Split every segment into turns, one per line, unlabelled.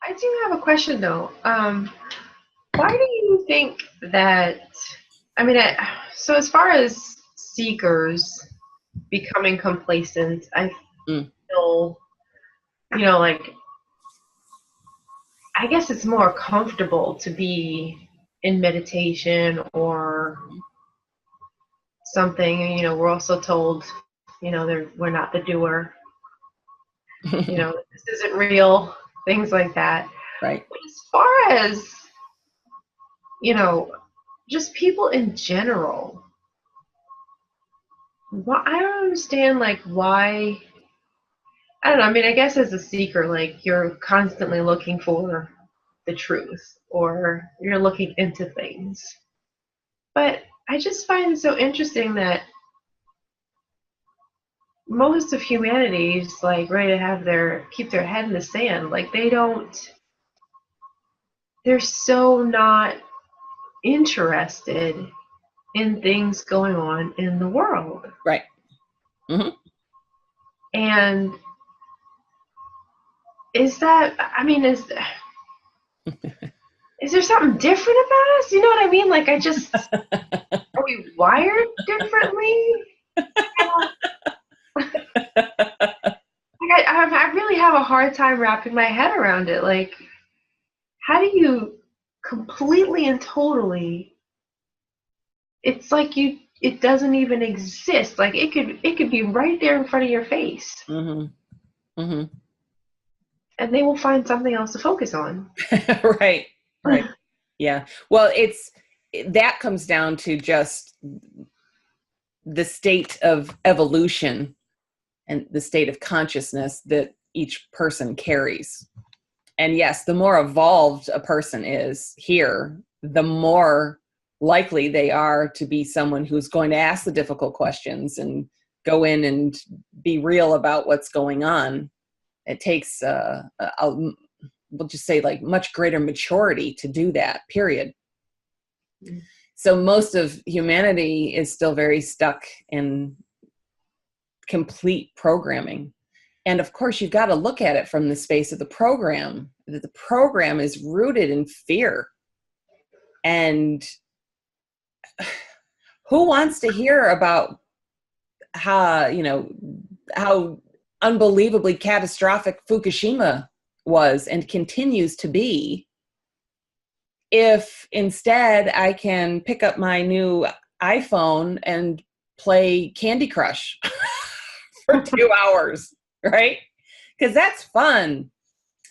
I do have a question though. Why do you think that? I mean, so as far as seekers becoming complacent, I
Mm.
feel, like I guess it's more comfortable to be in meditation or something. We're also told, we're not the doer. This isn't real. Things like that.
Right.
But as far as you know, just people in general, I don't understand like why. I don't know. I mean, I guess as a seeker, like you're constantly looking for the truth or you're looking into things. But I just find it so interesting that most of humanity is like ready to keep their head in the sand. Like they're so not interested in things going on in the world.
Right. Hmm.
And is that, I mean, is there something different about us? You know what I mean? Like, are we wired differently? Like, I really have a hard time wrapping my head around it. Like, how do you completely and totally, it's like it doesn't even exist. Like, it could be right there in front of your face.
Hmm. Hmm.
And they will find something else to focus on.
Right. Right. Yeah. Well, that comes down to just the state of evolution and the state of consciousness that each person carries. And yes, the more evolved a person is here, the more likely they are to be someone who's going to ask the difficult questions and go in and be real about what's going on. It takes, we'll just say, like much greater maturity to do that, period. Mm. So most of humanity is still very stuck in complete programming. And of course, you've got to look at it from the space of the program, that the program is rooted in fear. And who wants to hear about how unbelievably catastrophic Fukushima was and continues to be, if instead I can pick up my new iPhone and play Candy Crush for 2 hours, right? Because that's fun.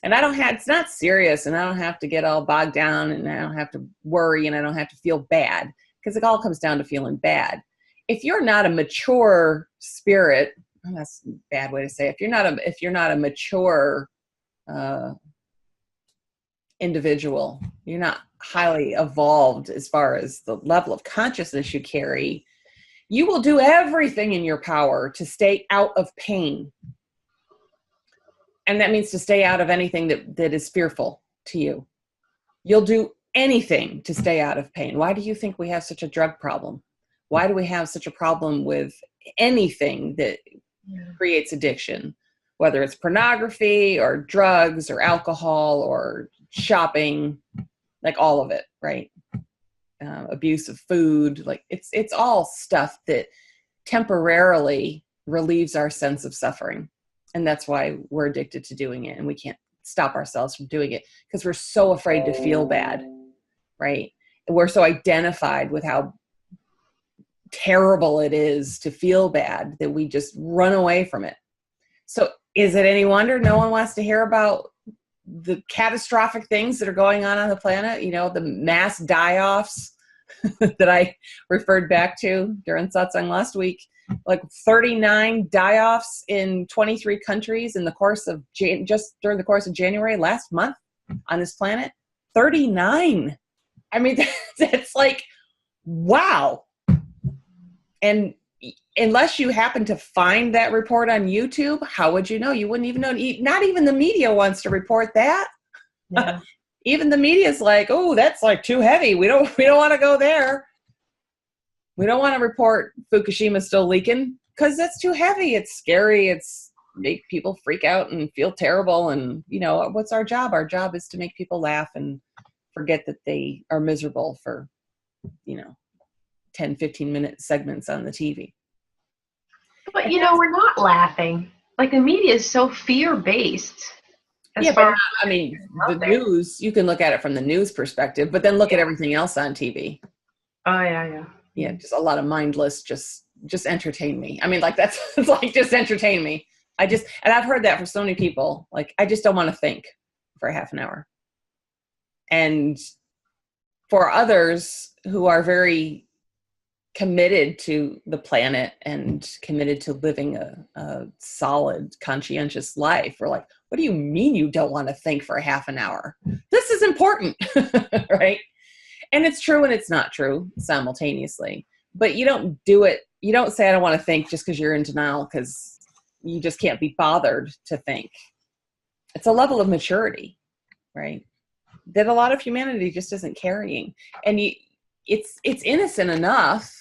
And it's not serious, and I don't have to get all bogged down, and I don't have to worry, and I don't have to feel bad, because it all comes down to feeling bad. If you're not a mature spirit, that's a bad way to say it. If you're not a mature individual, you're not highly evolved as far as the level of consciousness you carry, you will do everything in your power to stay out of pain. And that means to stay out of anything that is fearful to you. You'll do anything to stay out of pain. Why do you think we have such a drug problem? Why do we have such a problem with anything that creates addiction? Whether it's pornography or drugs or alcohol or shopping, like all of it, right? Abuse of food, like it's all stuff that temporarily relieves our sense of suffering. And that's why we're addicted to doing it, and we can't stop ourselves from doing it because we're so afraid to feel bad, right? And we're so identified with how terrible it is to feel bad that we just run away from it. So is it any wonder no one wants to hear about the catastrophic things that are going on the planet? The mass die-offs that I referred back to during satsang last week, like 39 die-offs in 23 countries in the course of just during the course of January last month on this planet. 39. I mean, that's like, wow. And unless you happen to find that report on YouTube, how would you know? You wouldn't even know. Not even the media wants to report that. Yeah. Even the media is like, oh, that's like too heavy. We don't want to go there. We don't want to report Fukushima still leaking because that's too heavy. It's scary. It's make people freak out and feel terrible. And, what's our job? Our job is to make people laugh and forget that they are miserable for, 10, 15-minute segments on the TV.
But, we're not laughing. Like, the media is so fear-based.
But the news, you can look at it from the news perspective, but then look at everything else on TV.
Oh, yeah.
Yeah, just a lot of mindless, just entertain me. I mean, like, that's it's like, just entertain me. And I've heard that from so many people. Like, I just don't want to think for a half an hour. And for others who are very committed to the planet and committed to living a solid, conscientious life, we're like, what do you mean you don't want to think for a half an hour? This is important, right? And it's true and it's not true simultaneously. But you don't do it. You don't say, I don't want to think just because you're in denial, because you just can't be bothered to think. It's a level of maturity, right, that a lot of humanity just isn't carrying. And it's innocent enough.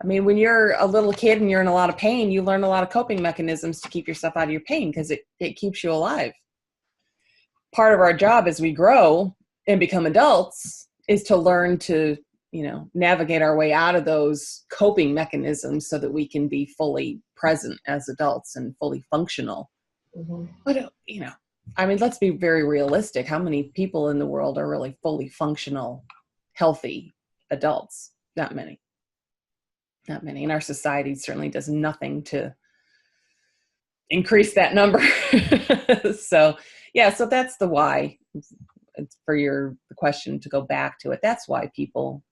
I mean, when you're a little kid and you're in a lot of pain, you learn a lot of coping mechanisms to keep yourself out of your pain, because it keeps you alive. Part of our job as we grow and become adults is to learn to, navigate our way out of those coping mechanisms so that we can be fully present as adults and fully functional. Mm-hmm. But, let's be very realistic. How many people in the world are really fully functional, healthy adults? Not many. Not many. And our society certainly does nothing to increase that number. So that's the why. It's for the question to go back to it. That's why people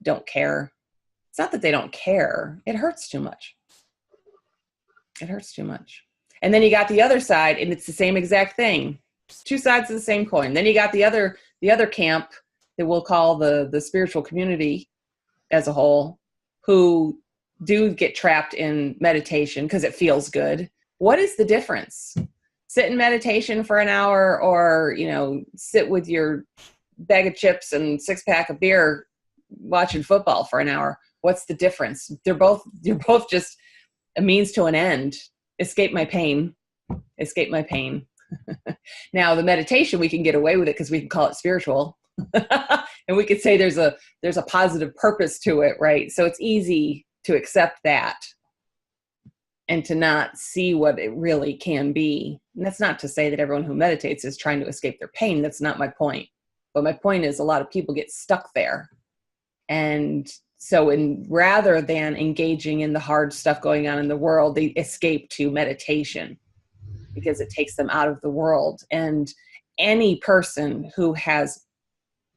don't care. It's not that they don't care. It hurts too much. It hurts too much. And then you got the other side, and it's the same exact thing. It's two sides of the same coin. Then you got the other camp that we'll call the spiritual community as a whole, who do get trapped in meditation because it feels good. What is the difference? Sit in meditation for an hour, or, sit with your bag of chips and 6-pack of beer watching football for an hour. What's the difference? You're both just a means to an end. Escape my pain. Now, the meditation, we can get away with it because we can call it spiritual. And we could say there's a positive purpose to it, right? So it's easy to accept that and to not see what it really can be. And that's not to say that everyone who meditates is trying to escape their pain. That's not my point. But my point is, a lot of people get stuck there. And so rather than engaging in the hard stuff going on in the world, they escape to meditation because it takes them out of the world. And any person who has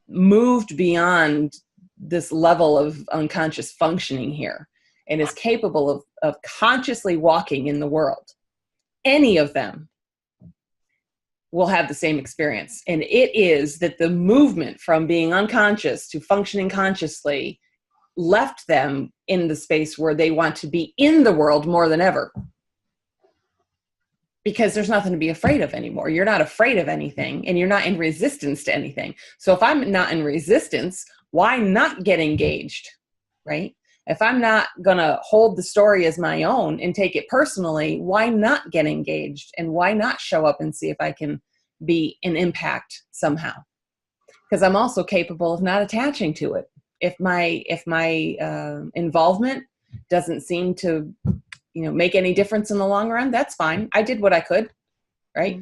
moved beyond this level of unconscious functioning here and is capable of consciously walking in the world, any of them will have the same experience. And it is that the movement from being unconscious to functioning consciously left them in the space where they want to be in the world more than ever. Because there's nothing to be afraid of anymore. You're not afraid of anything, and you're not in resistance to anything. So if I'm not in resistance, why not get engaged, right? If I'm not going to hold the story as my own and take it personally, why not get engaged? And why not show up and see if I can be an impact somehow? Because I'm also capable of not attaching to it. If my involvement doesn't seem to make any difference in the long run, that's fine. I did what I could, right?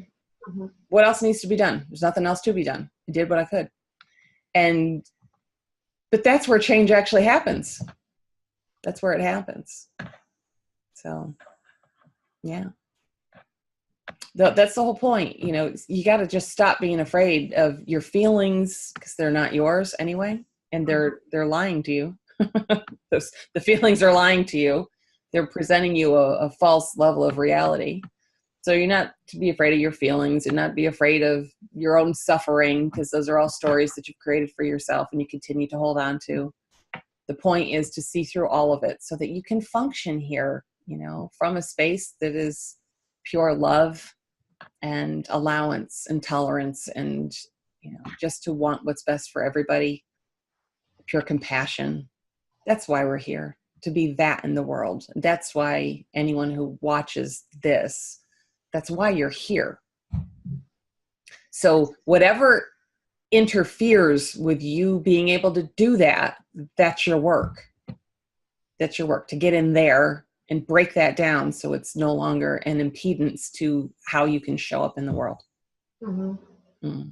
Mm-hmm. What else needs to be done? There's nothing else to be done. I did what I could. But that's where change actually happens. That's where it happens. So, yeah. That's the whole point. You got to just stop being afraid of your feelings, because they're not yours anyway. And they're lying to you. The feelings are lying to you. They're presenting you a false level of reality. So you're not to be afraid of your feelings, and not be afraid of your own suffering, because those are all stories that you've created for yourself and you continue to hold on to. The point is to see through all of it so that you can function here, from a space that is pure love and allowance and tolerance, and, just to want what's best for everybody, pure compassion. That's why we're here. To be that in the world. That's why anyone who watches this That's why you're here. So whatever interferes with you being able to do that, that's your work. That's your work, to get in there and break that down so it's no longer an impedance to how you can show up in the world.
Mm-hmm.
Mm.